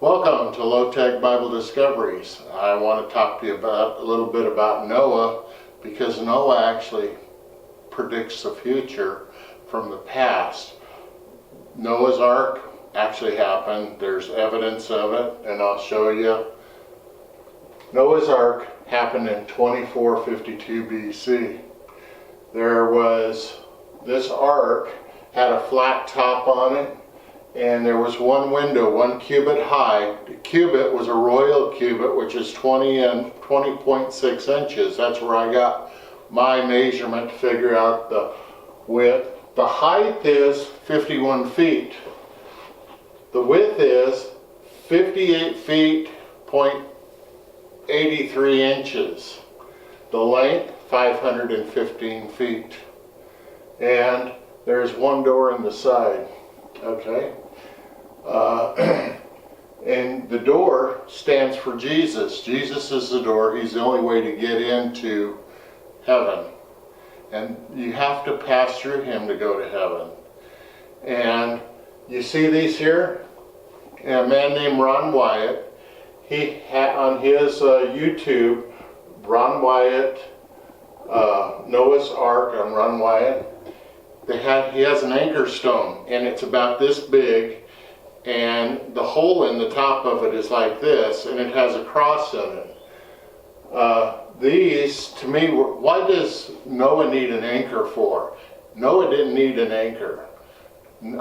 Welcome to Low Tech Bible Discoveries. I want to talk to you about a little bit about Noah, because Noah actually predicts the future from the past. Noah's Ark actually happened. There's evidence of it, and I'll show you. Noah's Ark happened in 2452 BC. This ark had a flat top on it, and there was one window, 1 cubit high. The cubit was a royal cubit, which is 20.6 inches. That's where I got my measurement to figure out the width. The height is 51 feet. The width is 58 feet, 0.83 inches. The length, 515 feet. And there's one door in the side, okay? And the door stands for Jesus. Jesus is the door. He's the only way to get into heaven. And you have to pass through him to go to heaven. And you see these here? A man named Ron Wyatt, he had on his YouTube, Ron Wyatt, Noah's Ark on Ron Wyatt. He has an anchor stone, and it's about this big, and the hole in the top of it is like this, and it has a cross in it. These, to me, why does Noah need an anchor for? Noah didn't need an anchor.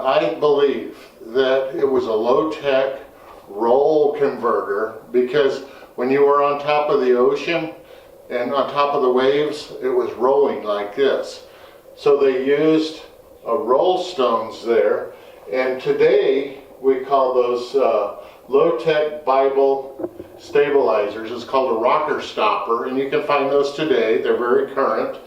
I believe that it was a low-tech roll converter, because when you were on top of the ocean and on top of the waves, it was rolling like this. So they used roll stones there, and today we call those low-tech Bible stabilizers. It's called a rocker stopper, and you can find those today. They're very current.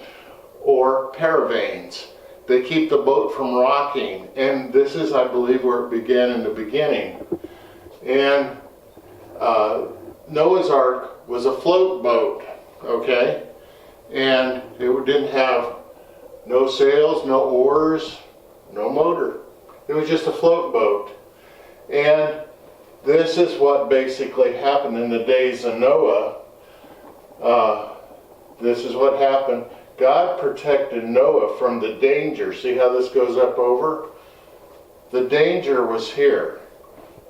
Or paravanes. They keep the boat from rocking, and this is, I believe, where it began in the beginning. And Noah's Ark was a float boat, okay? And it didn't have no sails, no oars, no motor. It was just a float boat. And this is what basically happened in the days of Noah. This is what happened. God protected Noah from the danger. See how this goes up over? The danger was here.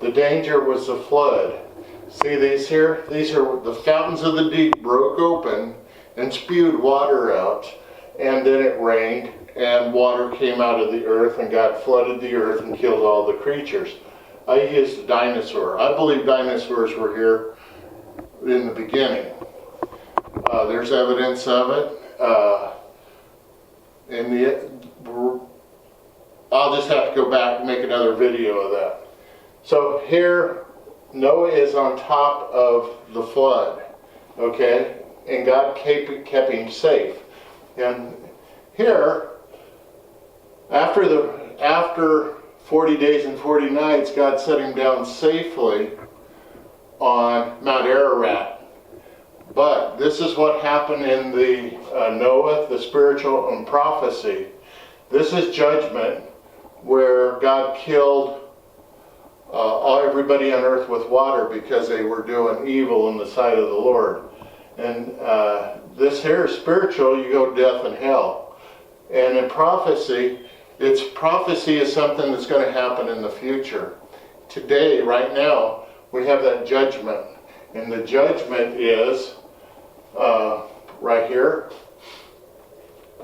The danger was the flood. See these here? These are the fountains of the deep broke open and spewed water out. And then it rained, and water came out of the earth, and God flooded the earth and killed all the creatures. I used a dinosaur. I believe dinosaurs were here in the beginning. There's evidence of it. I'll just have to go back and make another video of that. So here, Noah is on top of the flood, okay? And God kept him safe. And here, after 40 days and 40 nights, God set him down safely on Mount Ararat. But this is what happened in the Noah, the spiritual and prophecy. This is judgment, where God killed everybody on earth with water because they were doing evil in the sight of the Lord. And this here is spiritual. You go death and hell. And in prophecy, prophecy is something that's going to happen in the future. Today, right now, we have that judgment. And the judgment is right here.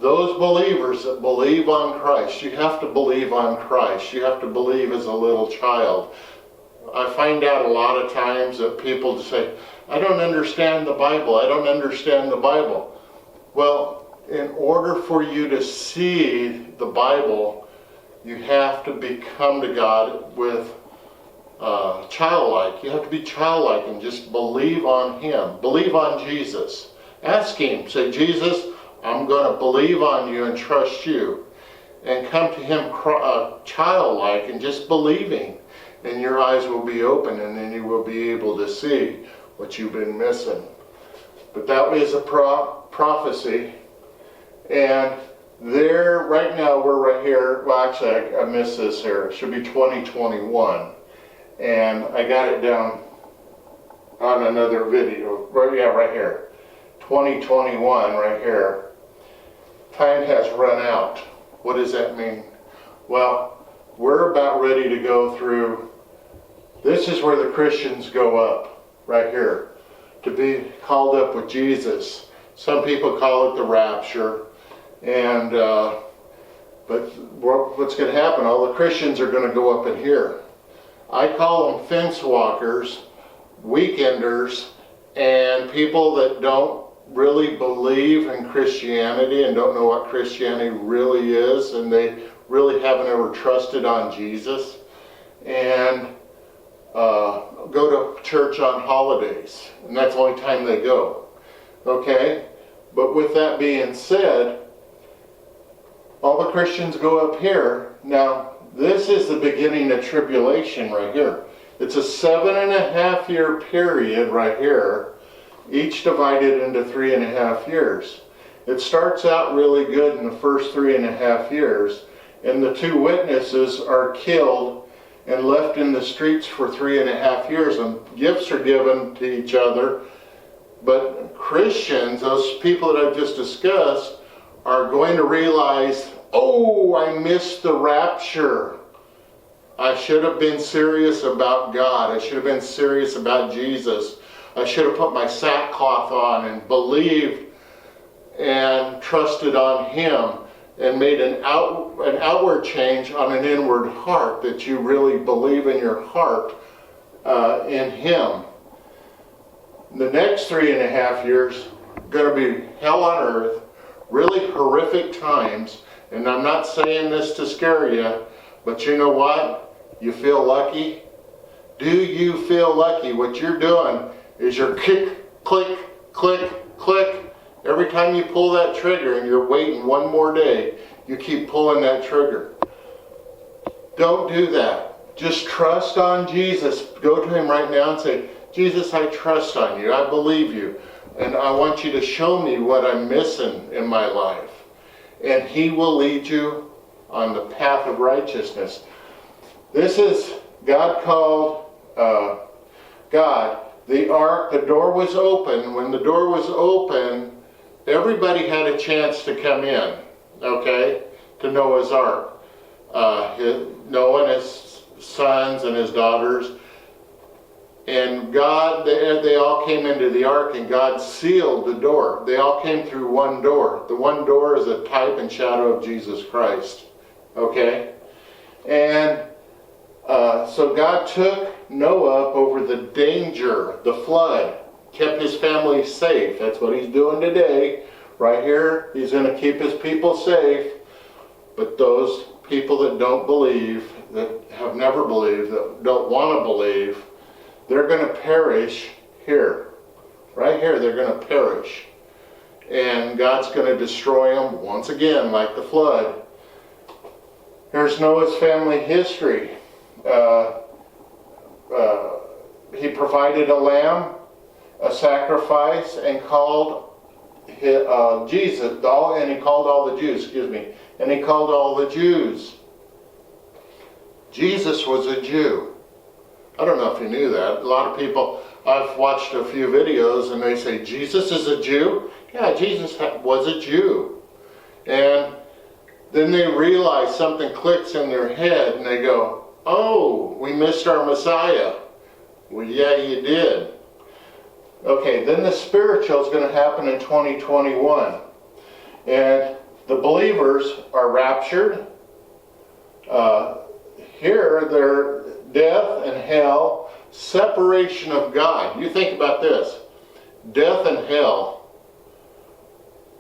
Those believers that believe on Christ, you have to believe on Christ. You have to believe as a little child. I find out a lot of times that people say, I don't understand the Bible. I don't understand the Bible. Well, in order for you to see the Bible, you have to become to God with childlike. You have to be childlike and just believe on Him. Believe on Jesus. Ask Him. Say, Jesus, I'm going to believe on you and trust you. And come to Him childlike and just believing. And your eyes will be open, and then you will be able to see what you've been missing. But that is a prophecy. And there, right now, we're right here. Well, actually, I missed this here. It should be 2021. And I got it down on another video. Right here. 2021 right here. Time has run out. What does that mean? Well, we're about ready to go through. This is where the Christians go up, right here, to be called up with Jesus. Some people call it the rapture, and but what's going to happen? All the Christians are going to go up in here. I call them fence walkers, weekenders, and people that don't really believe in Christianity and don't know what Christianity really is, and they really haven't ever trusted on Jesus, and go to church on holidays, and that's the only time they go. Okay? But with that being said, all the Christians go up here. Now, this is the beginning of tribulation right here. It's a 7.5 year period right here, each divided into 3.5 years. It starts out really good in the first 3.5 years, and the two witnesses are killed and left in the streets for 3.5 years, and gifts are given to each other. But Christians, those people that I've just discussed, are going to realize, oh, I missed the rapture. I should have been serious about God. I should have been serious about Jesus. I should have put my sackcloth on and believed and trusted on Him and made an outward change on an inward heart, that you really believe in your heart in Him. The next 3.5 years going to be hell on earth, really horrific times. And I'm not saying this to scare you, but you know what? You feel lucky? Do you feel lucky? What you're doing is you're click, click, click, click. Every time you pull that trigger and you're waiting one more day, you keep pulling that trigger. Don't do that. Just trust on Jesus. Go to Him right now and say, Jesus, I trust on you. I believe you. And I want you to show me what I'm missing in my life. And He will lead you on the path of righteousness. This is God called God. The ark, the door was open. When the door was open, everybody had a chance to come in, okay, to Noah's ark. Noah and his sons and his daughters. And God, they all came into the ark, and God sealed the door. They all came through one door. The one door is a type and shadow of Jesus Christ. Okay? And so God took Noah up over the danger, the flood, kept his family safe. That's what He's doing today. Right here, He's going to keep His people safe. But those people that don't believe, that have never believed, that don't want to believe, they're going to perish here. Right here, they're going to perish. And God's going to destroy them once again, like the flood. Here's Noah's family history. He provided a lamb, a sacrifice, and called Jesus, and he called all the Jews, and he called all the Jews. Jesus was a Jew. I don't know if you knew that. A lot of people, I've watched a few videos and they say, Jesus is a Jew? Yeah, Jesus was a Jew. And then they realize something clicks in their head and they go, oh, we missed our Messiah. Well, yeah, you did. Okay, then the spiritual is going to happen in 2021. And the believers are raptured. Here, they're death and hell, separation of God. You think about this. Death and hell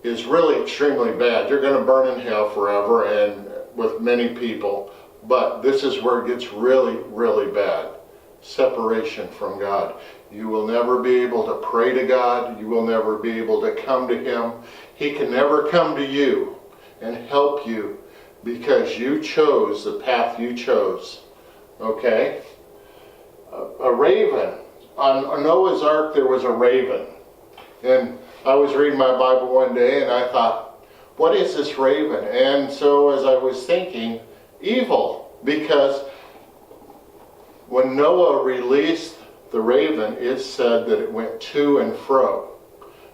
is really extremely bad. You're going to burn in hell forever and with many people. But this is where it gets really, really bad. Separation from God. You will never be able to pray to God. You will never be able to come to Him. He can never come to you and help you because you chose the path you chose. Okay? A raven. On Noah's Ark there was a raven. And I was reading my Bible one day and I thought, what is this raven? And so as I was thinking, evil. Because when Noah released the raven, it said that it went to and fro.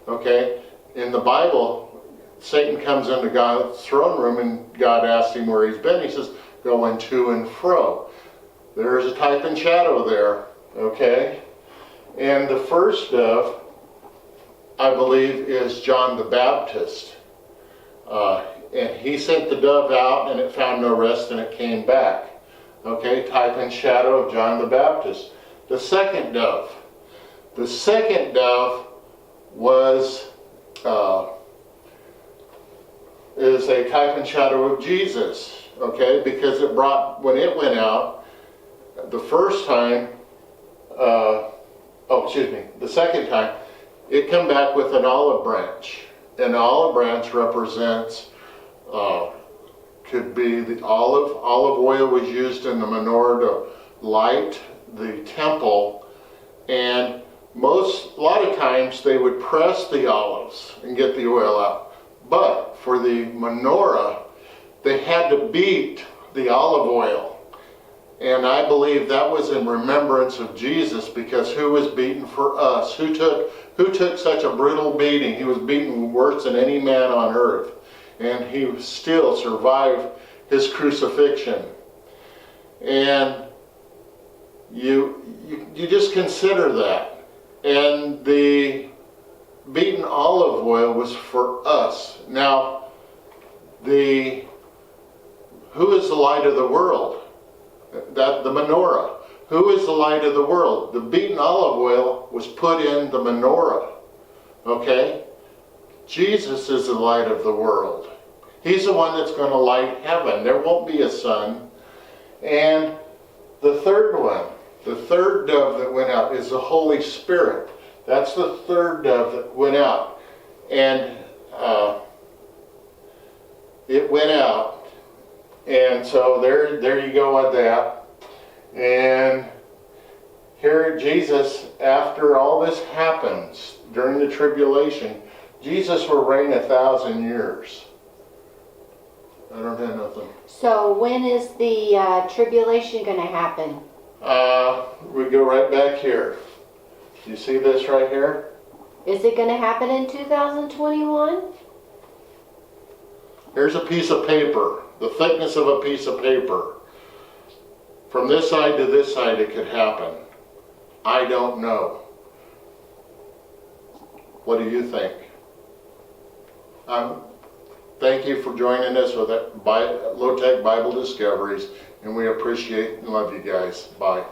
Okay? In the Bible, Satan comes into God's throne room and God asked him where he's been. He says, going to and fro. There's a type and shadow there. Okay? And the first dove, I believe, is John the Baptist. And he sent the dove out and it found no rest and it came back. Okay, type and shadow of John the Baptist. The second dove. The second dove was is a type and shadow of Jesus. Okay, because it brought, when it went out, the first time, the second time, it come back with an olive branch. An olive branch represents, could be the olive oil was used in the menorah to light the temple, and a lot of times they would press the olives and get the oil out. But for the menorah, they had to beat the olive oil. And I believe that was in remembrance of Jesus, because who was beaten for us? Who took such a brutal beating? He was beaten worse than any man on earth. And he still survived his crucifixion. And you just consider that. And the beaten olive oil was for us. Now, who is the light of the world? The menorah. Who is the light of the world? The beaten olive oil was put in the menorah. Okay? Jesus is the light of the world. He's the one that's going to light heaven. There won't be a sun. And the third one, the third dove that went out, is the Holy Spirit. That's the third dove that went out. And it went out. And so there you go with that. And here Jesus, after all this happens during the tribulation, Jesus will reign 1,000 years. I don't have nothing. So when is the tribulation going to happen? We go right back here. You see this right here? Is it going to happen in 2021? Here's a piece of paper, the thickness of a piece of paper. From this side to this side it could happen. I don't know. What do you think? Thank you for joining us with Low Tech Bible Discoveries, and we appreciate and love you guys. Bye.